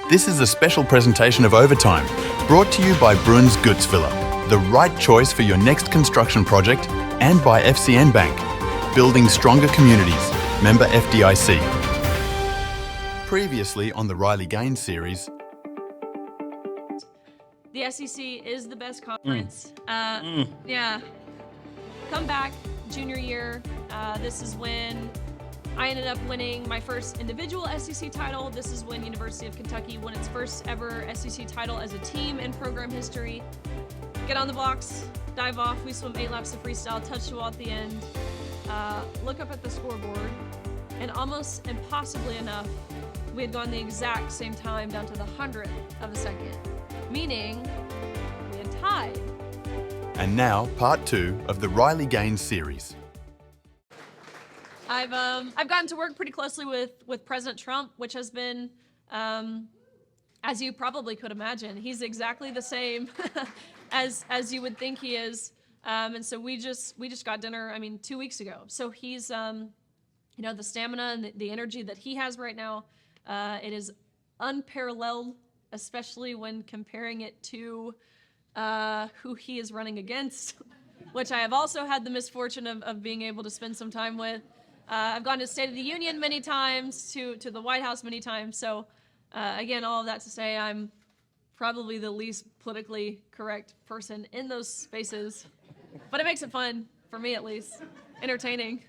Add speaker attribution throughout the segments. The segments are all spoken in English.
Speaker 1: This is a special presentation of Overtime, brought to you by Bruns Gutzwiller, the right choice for your next construction project, and by FCN Bank, building stronger communities, member FDIC. Previously on the Riley Gaines series,
Speaker 2: the SEC is the best conference. Yeah. Come back, junior year. This is when I ended up winning my first individual SEC title. This is when University of Kentucky won its first ever SEC title as a team in program history. Get on the blocks, dive off. We swim 8 laps of freestyle, touch the wall at the end. Look up at the scoreboard, and almost impossibly enough, we had gone the exact same time down to the 100th of a second, meaning we had tied.
Speaker 1: and now part 2 of the Riley Gaines series.
Speaker 2: I've gotten to work pretty closely with President Trump, which has been, as you probably could imagine, he's exactly the same as you would think he is. And so we just got dinner, 2 weeks ago. So he's, the stamina and the energy that he has right now, it is unparalleled, especially when comparing it to who he is running against, which I have also had the misfortune of being able to spend some time with. I've gone to State of the Union many times, to the White House many times. So again, all of that to say I'm probably the least politically correct person in those spaces, but it makes it fun, for me at least, entertaining.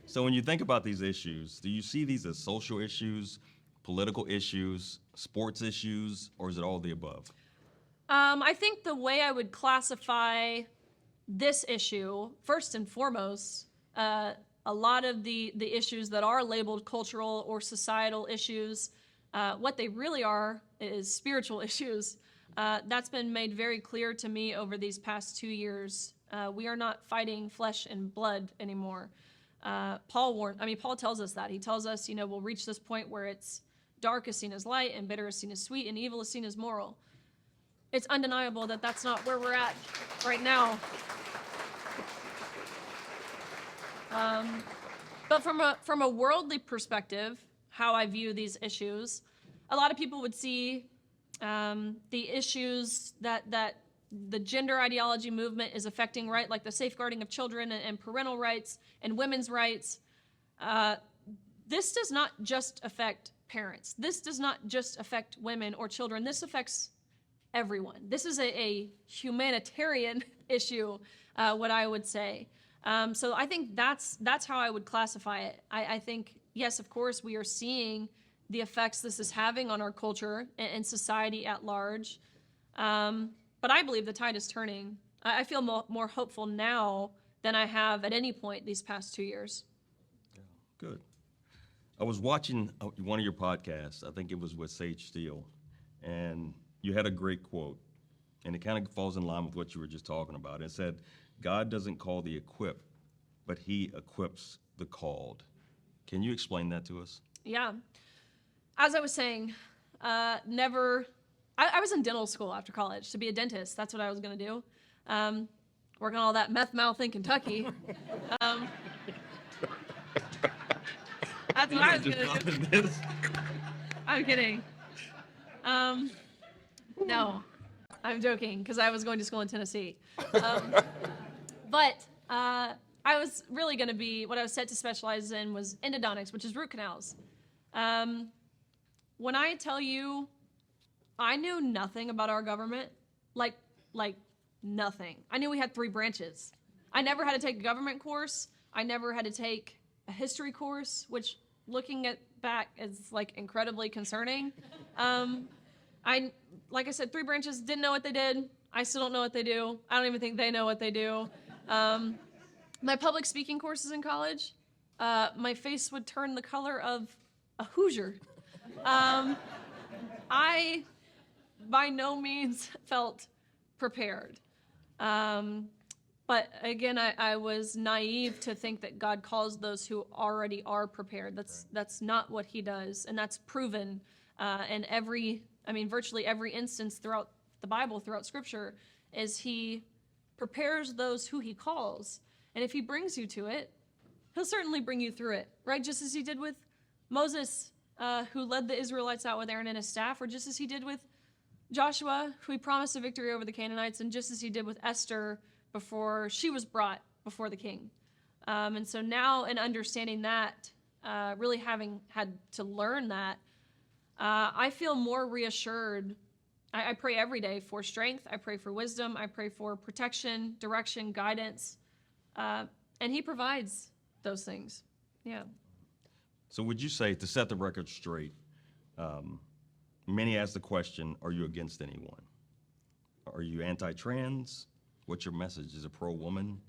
Speaker 3: So when you think about these issues, do you see these as social issues, political issues, sports issues, or is it all of the above?
Speaker 2: I think the way I would classify this issue, first and foremost, a lot of the issues that are labeled cultural or societal issues, what they really are is spiritual issues. That's been made very clear to me over these past 2 years. We are not fighting flesh and blood anymore. Paul tells us that. He tells us, we'll reach this point where it's dark is seen as light, and bitter is seen as sweet, and evil is seen as moral. It's undeniable that that's not where we're at right now. But from a worldly perspective, how I view these issues, a lot of people would see the issues that the gender ideology movement is affecting, right? Like the safeguarding of children and parental rights and women's rights. This does not just affect parents. This does not just affect women or children. This affects everyone. This is a humanitarian issue, what I would say. So I think that's how I would classify it. I think, yes, of course, we are seeing the effects this is having on our culture and society at large. But I believe the tide is turning. I feel more hopeful now than I have at any point these past 2 years.
Speaker 3: Yeah, good. I was watching one of your podcasts, I think it was with Sage Steele, and you had a great quote, and it kind of falls in line with what you were just talking about. It said, God doesn't call the equipped, but he equips the called. Can you explain that to us?
Speaker 2: Yeah. As I was saying, I was in dental school after college to be a dentist. That's what I was going to do. Work on all that meth mouth in Kentucky. That's what I was going to do. I'm kidding. No, I'm joking, because I was going to school in Tennessee. But I was really going to be, what I was set to specialize in was endodontics, which is root canals. When I tell you, I knew nothing about our government, like nothing. I knew we had 3 branches. I never had to take a government course. I never had to take a history course, which looking back is incredibly concerning. Like I said, 3 branches, didn't know what they did. I still don't know what they do. I don't even think they know what they do. My public speaking courses in college, my face would turn the color of a Hoosier. I, by no means, felt prepared. But again, I was naive to think that God calls those who already are prepared. That's not what he does, and that's proven in virtually every instance throughout the Bible, throughout Scripture, is he prepares those who he calls. And if he brings you to it, he'll certainly bring you through it, right? Just as he did with Moses who led the Israelites out with Aaron and his staff, or just as he did with Joshua, who he promised a victory over the Canaanites, and just as he did with Esther before she was brought before the king. And so now, in understanding that, really having had to learn that, I feel more reassured. I pray every day for strength. I pray for wisdom. I pray for protection, direction, guidance. And he provides those things. Yeah.
Speaker 3: So would you say, to set the record straight, many ask the question, are you against anyone? Are you anti-trans? What's your message? Is it pro-woman,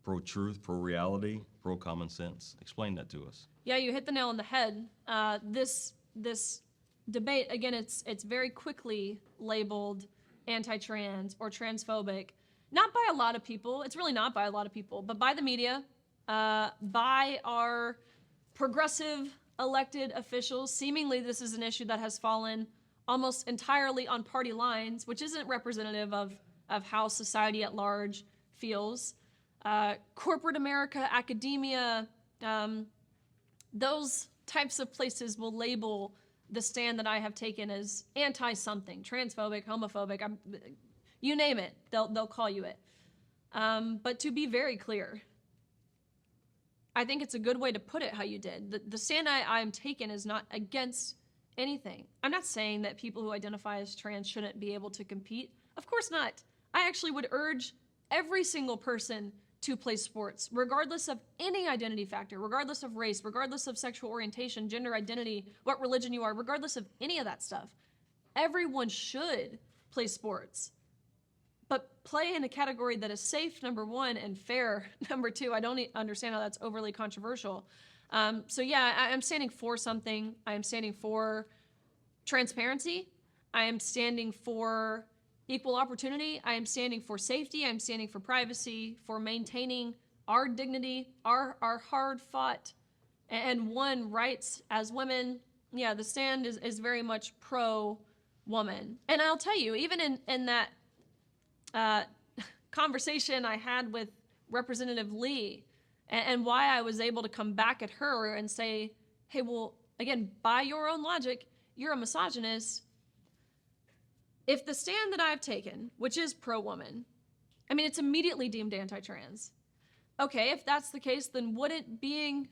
Speaker 3: pro-truth, pro-reality, pro-common sense? Explain that to us.
Speaker 2: Yeah, you hit the nail on the head. This debate, again, it's very quickly labeled anti-trans or transphobic. Not by a lot of people. It's really not by a lot of people, but by the media, by our progressive elected officials. Seemingly, this is an issue that has fallen almost entirely on party lines, which isn't representative of how society at large feels. Corporate America, academia, those types of places will label the stand that I have taken as anti-something, transphobic, homophobic, you name it, they'll call you it. But to be very clear, I think it's a good way to put it how you did. The stand I'm taking is not against anything. I'm not saying that people who identify as trans shouldn't be able to compete. Of course not. I actually would urge every single person to play sports, regardless of any identity factor, regardless of race, regardless of sexual orientation, gender identity, what religion you are, regardless of any of that stuff. Everyone should play sports. But play in a category that is safe, number one, and fair, number two. I don't understand how that's overly controversial. So yeah, I'm standing for something. I am standing for transparency. I am standing for equal opportunity. I am standing for safety. I'm standing for privacy, for maintaining our dignity, our hard-fought and won rights as women. Yeah, the stand is very much pro-woman. And I'll tell you, even in that conversation I had with Representative Lee, and why I was able to come back at her and say, hey, well, again, by your own logic, you're a misogynist. If the stand that I've taken, which is pro-woman, I mean, it's immediately deemed anti-trans. Okay, if that's the case, then wouldn't being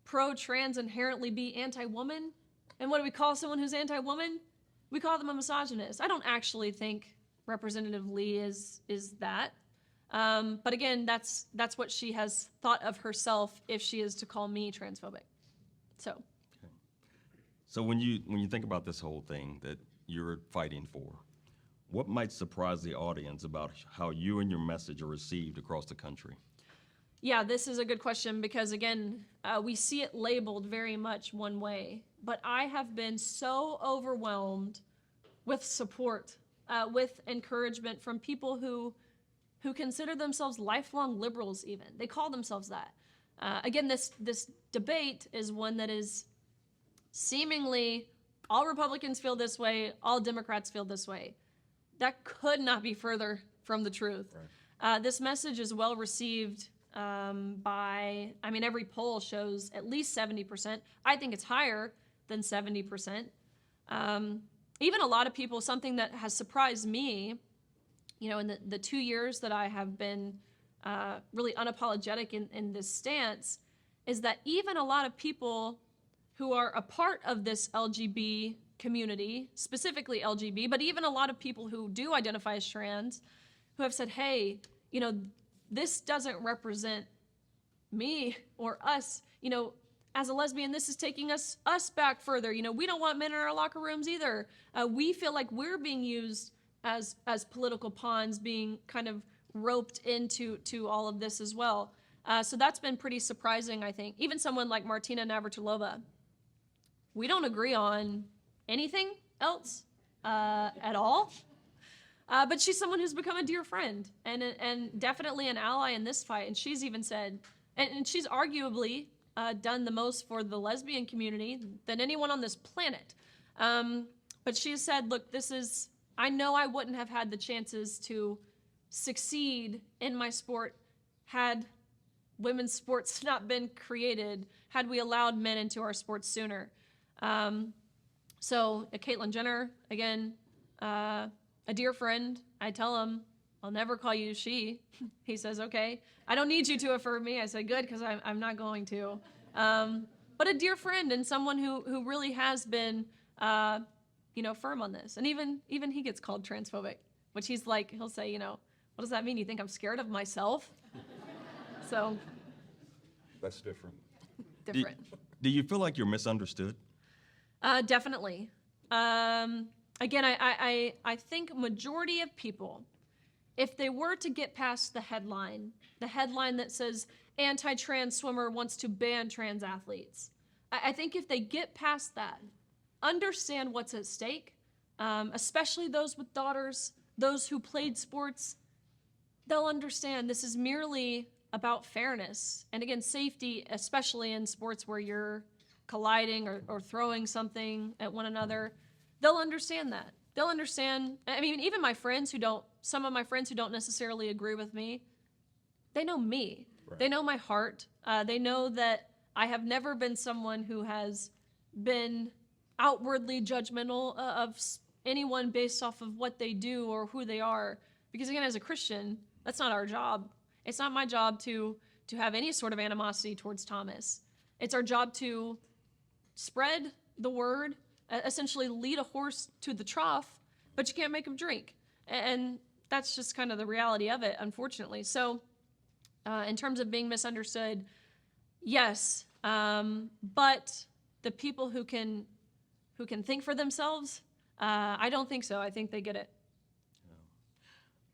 Speaker 2: pro-trans inherently be anti-woman? And what do we call someone who's anti-woman? We call them a misogynist. I don't actually think Representative Lee is that. But again, that's what she has thought of herself if she is to call me transphobic. So.
Speaker 3: Okay. So when you think about this whole thing that you're fighting for, what might surprise the audience about how you and your message are received across the country?
Speaker 2: Yeah, this is a good question because, again, we see it labeled very much one way. But I have been so overwhelmed with support, with encouragement from people who consider themselves lifelong liberals even. They call themselves that. Again, this debate is one that is seemingly all Republicans feel this way, all Democrats feel this way. That could not be further from the truth. Right. This message is well received by, I mean, every poll shows at least 70%. I think it's higher than 70%. Even a lot of people, something that has surprised me, you know, in the 2 years that I have been really unapologetic in this stance, is that even a lot of people who are a part of this LGB community, specifically LGB, but even a lot of people who do identify as trans, who have said, hey, you know, this doesn't represent me or us, you know, as a lesbian, this is taking us back further. You know, we don't want men in our locker rooms either. We feel like we're being used as political pawns, being kind of roped into all of this as well. So that's been pretty surprising, I think. Even someone like Martina Navratilova, we don't agree on anything else at all. But she's someone who's become a dear friend and definitely an ally in this fight. And she's even said, and she's arguably done the most for the lesbian community than anyone on this planet. But she has said, look, I know I wouldn't have had the chances to succeed in my sport had women's sports not been created, had we allowed men into our sports sooner. So Caitlyn Jenner, again, a dear friend, I tell him, I'll never call you she. He says, okay. I don't need you to affirm me. I said, good, because I'm not going to. But a dear friend and someone who really has been, firm on this. And even he gets called transphobic, which he'll say, what does that mean? You think I'm scared of myself? So.
Speaker 4: That's different.
Speaker 2: Different.
Speaker 3: Do you feel like you're misunderstood?
Speaker 2: Definitely. Again, I think majority of people, if they were to get past the headline that says anti-trans swimmer wants to ban trans athletes, I think if they get past that, understand what's at stake, especially those with daughters, those who played sports, they'll understand this is merely about fairness. And again, safety, especially in sports where you're colliding or throwing something at one another, they'll understand that. They'll understand. I mean, even some of my friends who don't necessarily agree with me, they know me. Right. They know my heart. They know that I have never been someone who has been outwardly judgmental of anyone based off of what they do or who they are. Because again, as a Christian, that's not our job. It's not my job to have any sort of animosity towards Thomas. It's our job to spread the word, essentially lead a horse to the trough, but you can't make him drink. And that's just kind of the reality of it, unfortunately. So in terms of being misunderstood, yes, but the people who can think for themselves, I don't think so. I think they get it.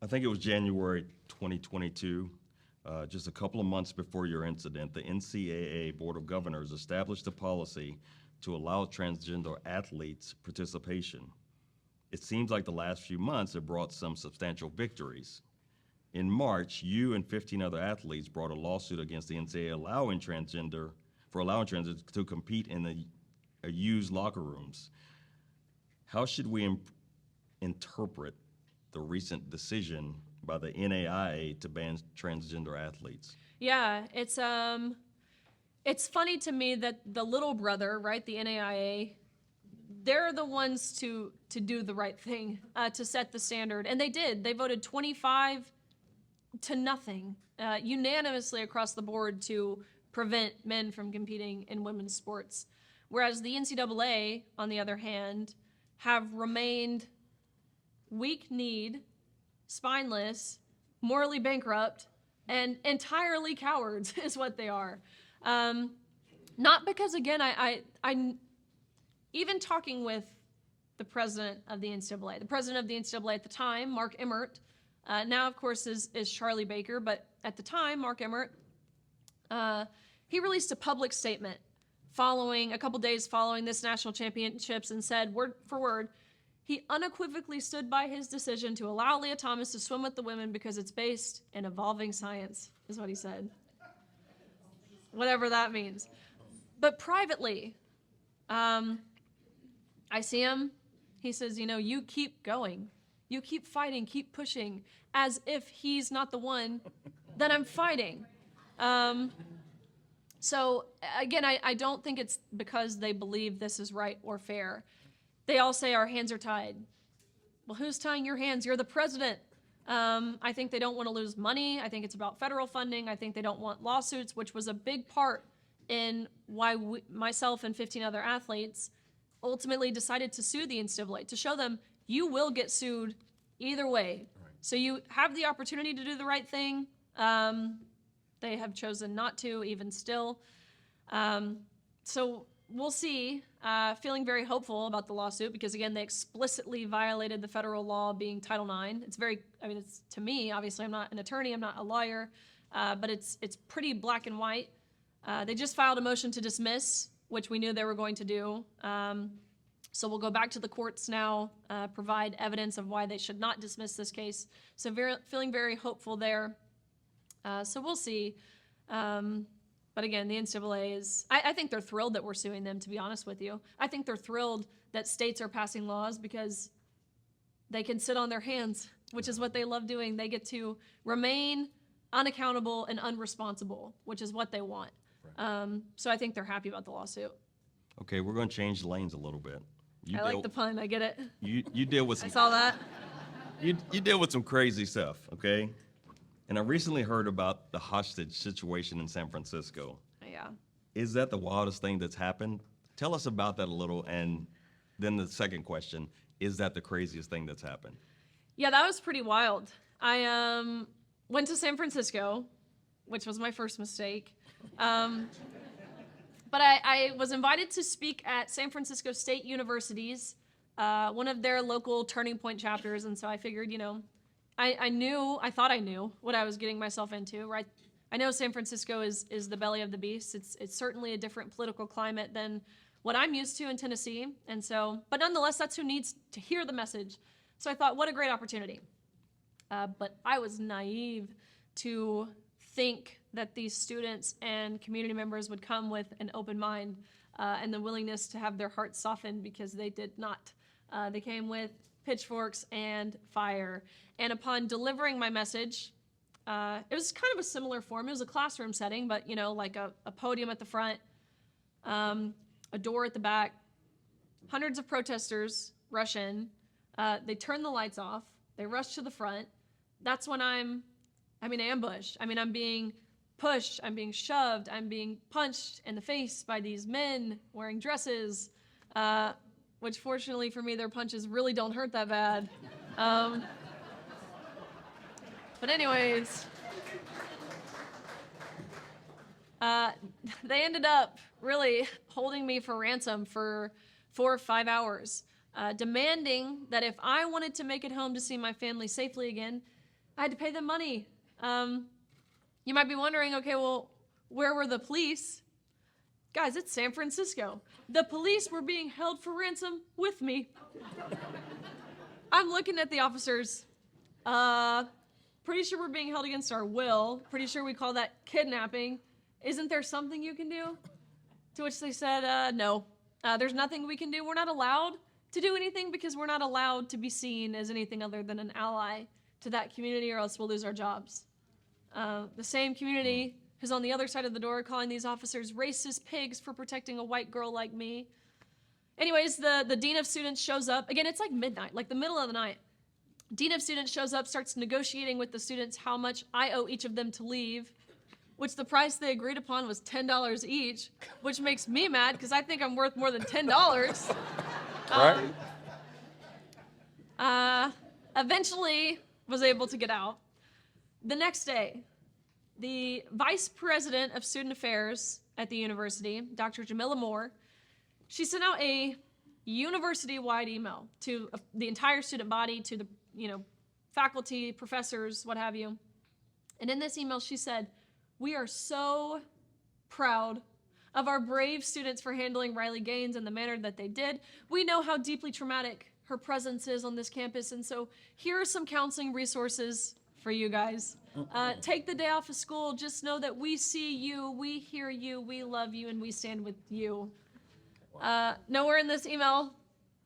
Speaker 3: I think it was January 2022, just a couple of months before your incident, the NCAA Board of Governors established a policy to allow transgender athletes participation. It seems like the last few months have brought some substantial victories. In March, you and 15 other athletes brought a lawsuit against the NCAA allowing transgender to compete in the used locker rooms. How should we interpret the recent decision by the NAIA to ban transgender athletes?
Speaker 2: Yeah, it's funny to me that the little brother, right, the NAIA, they're the ones to do the right thing, to set the standard. And they did. They voted 25-0, unanimously across the board to prevent men from competing in women's sports. Whereas the NCAA, on the other hand, have remained weak-kneed, spineless, morally bankrupt, and entirely cowards is what they are. Not because, again, I even talking with the president of the NCAA at the time, Mark Emmert, now, of course, is Charlie Baker, but at the time, Mark Emmert, he released a public statement a couple days following this national championships and said, word for word, he unequivocally stood by his decision to allow Leah Thomas to swim with the women because it's based in evolving science, is what he said. Whatever that means. But privately, I see him. He says, you keep going. You keep fighting, keep pushing, as if he's not the one that I'm fighting. So, again, I don't think it's because they believe this is right or fair. They all say our hands are tied. Well, who's tying your hands? You're the president. I think they don't want to lose money. I think it's about federal funding. I think they don't want lawsuits, which was a big part in why myself and 15 other athletes ultimately decided to sue the NCAA, to show them you will get sued either way. Right. So you have the opportunity to do the right thing. They have chosen not to, even still. So we'll see. Feeling very hopeful about the lawsuit because, again, they explicitly violated the federal law being Title IX. It's to me, obviously, I'm not an attorney, I'm not a lawyer, but it's pretty black and white. They just filed a motion to dismiss, which we knew they were going to do. So we'll go back to the courts now, provide evidence of why they should not dismiss this case. So feeling very hopeful there. So we'll see. But again, the NCAA is, I think they're thrilled that we're suing them, to be honest with you. I think they're thrilled that states are passing laws because they can sit on their hands, which is what they love doing. They get to remain unaccountable and unresponsible, which is what they want. Right. So I think they're happy about the lawsuit.
Speaker 3: Okay, we're going to change lanes a little bit.
Speaker 2: I like the pun. I get it.
Speaker 3: You deal with
Speaker 2: I
Speaker 3: some
Speaker 2: saw that.
Speaker 3: you deal with some crazy stuff, okay? And I recently heard about the hostage situation in San Francisco.
Speaker 2: Yeah.
Speaker 3: Is that the wildest thing that's happened? Tell us about that a little. And then the second question, is that the craziest thing that's happened?
Speaker 2: Yeah, that was pretty wild. I went to San Francisco, which was my first mistake. But I was invited to speak at San Francisco State University's, one of their local Turning Point chapters. And so I figured, I thought I knew what I was getting myself into, right? I know San Francisco is the belly of the beast. It's certainly a different political climate than what I'm used to in Tennessee. And so, but nonetheless, that's who needs to hear the message. So I thought, what a great opportunity. But I was naive to think that these students and community members would come with an open mind and the willingness to have their hearts softened, because they did not. They came with pitchforks and fire. And upon delivering my message, it was kind of a similar form. It was a classroom setting, but like a podium at the front, a door at the back. Hundreds of protesters rush in. They turn the lights off. They rush to the front. That's when I'm ambushed. I'm being pushed. I'm being shoved. I'm being punched in the face by these men wearing dresses, which fortunately for me, their punches really don't hurt that bad. But anyways, they ended up really holding me for ransom for 4 or 5 hours, demanding that if I wanted to make it home to see my family safely again, I had to pay them money. You might be wondering, okay, well, where were the police? Guys, it's San Francisco. The police were being held for ransom with me. I'm looking at the officers. Pretty sure we're being held against our will. Pretty sure we call that kidnapping. Isn't there something you can do? To which they said, no. There's nothing we can do. We're not allowed to do anything because we're not allowed to be seen as anything other than an ally to that community, or else we'll lose our jobs. The same community who's on the other side of the door calling these officers racist pigs for protecting a white girl like me. Anyways, the dean of students shows up. Again, it's like midnight, like the middle of the night. Dean of students shows up, starts negotiating with the students how much I owe each of them to leave, which the price they agreed upon was $10 each, which makes me mad because I think I'm worth more than $10.
Speaker 4: Right?
Speaker 2: Eventually was able to get out. The next day, the vice president of student affairs at the university, Dr. Jamila Moore, she sent out a university-wide email to the entire student body, to the faculty, professors, what have you. And in this email, she said, "We are so proud of our brave students for handling Riley Gaines in the manner that they did. We know how deeply traumatic her presence is on this campus, and so here are some counseling resources for you guys. Take the day off of school. Just know that we see you, we hear you, we love you, and we stand with you." Nowhere in this email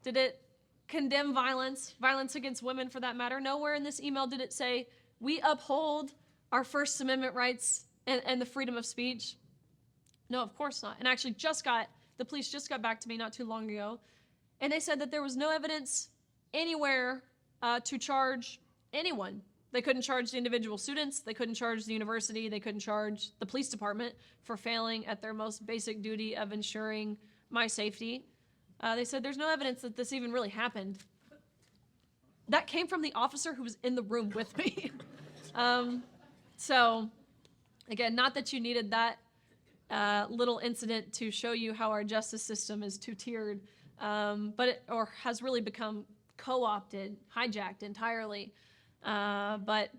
Speaker 2: did it condemn violence against women for that matter. Nowhere in this email did it say, we uphold our First Amendment rights and the freedom of speech. No, of course not. And actually the police just got back to me not too long ago, and they said that there was no evidence anywhere to charge anyone. They couldn't charge the individual students, they couldn't charge the university, they couldn't charge the police department for failing at their most basic duty of ensuring my safety. They said there's no evidence that this even really happened. That came from the officer who was in the room with me. So, again, not that you needed that little incident to show you how our justice system is two-tiered, or has really become co-opted, hijacked entirely. But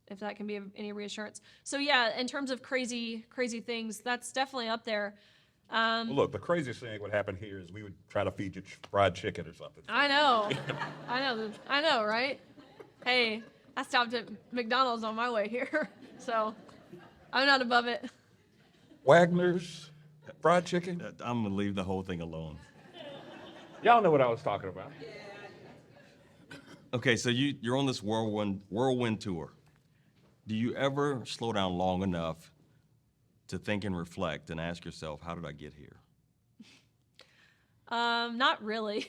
Speaker 2: if that can be of any reassurance. So yeah, in terms of crazy things, that's definitely up there.
Speaker 4: Well, look, the craziest thing that would happen here is we would try to feed you fried chicken or something.
Speaker 2: I know, I know, right? Hey, I stopped at McDonald's on my way here, so I'm not above it.
Speaker 4: Wagner's fried chicken?
Speaker 3: I'm gonna leave the whole thing alone.
Speaker 4: Y'all know what I was talking about.
Speaker 3: Okay, so you're on this whirlwind tour. Do you ever slow down long enough to think and reflect and ask yourself, how did I get here?
Speaker 2: Not really.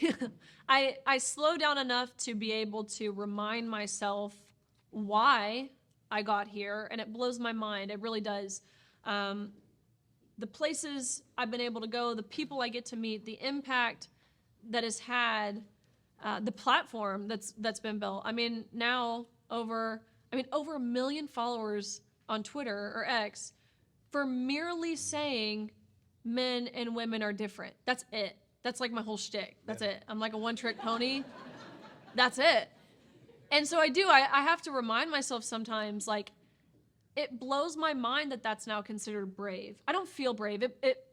Speaker 2: I slow down enough to be able to remind myself why I got here, and it blows my mind. It really does. The places I've been able to go, the people I get to meet, the impact that has had, the platform that's been built. I mean, now over 1 million followers on Twitter or X for merely saying men and women are different. That's it. That's like my whole shtick. That's it. I'm like a one-trick pony. That's it. And so I have to remind myself sometimes, like, it blows my mind that that's now considered brave. I don't feel brave.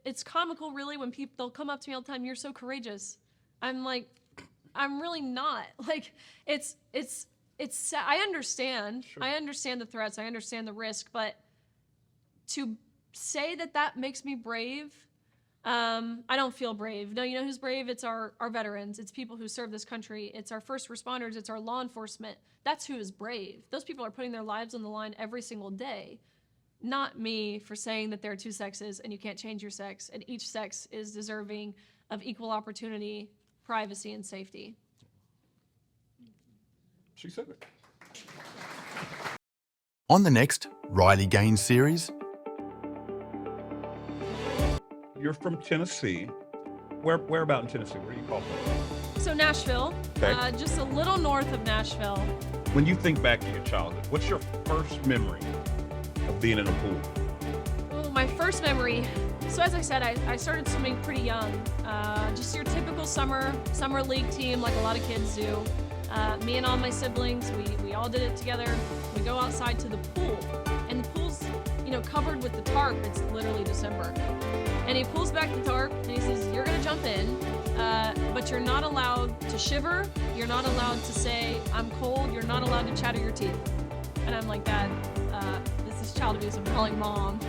Speaker 2: It's comical, really, when they'll come up to me all the time, "You're so courageous." I'm like, I'm really not. Like, it's I understand. Sure. I understand the threats. I understand the risk. But to say that makes me brave, I don't feel brave. No, you know who's brave? It's our veterans. It's people who serve this country. It's our first responders. It's our law enforcement. That's who is brave. Those people are putting their lives on the line every single day. Not me for saying that there are two sexes and you can't change your sex, and each sex is deserving of equal opportunity, privacy, and safety.
Speaker 4: She said it.
Speaker 1: On the next Riley Gaines series,
Speaker 4: You're from Tennessee. Where about in Tennessee? Where do you call from?
Speaker 2: So Nashville,
Speaker 4: Okay.
Speaker 2: Just a little north of Nashville.
Speaker 4: When you think back to your childhood, what's your first memory of being in a pool?
Speaker 2: Oh, my first memory. So as I said, I started swimming pretty young. Just your typical summer league team, like a lot of kids do. Me and all my siblings, we all did it together. We go outside to the pool, and the pool's, covered with the tarp. It's literally December. And he pulls back the tarp and he says, "You're gonna jump in, but you're not allowed to shiver. You're not allowed to say, 'I'm cold.' You're not allowed to chatter your teeth." And I'm like, "Dad, this is child abuse. I'm calling Mom."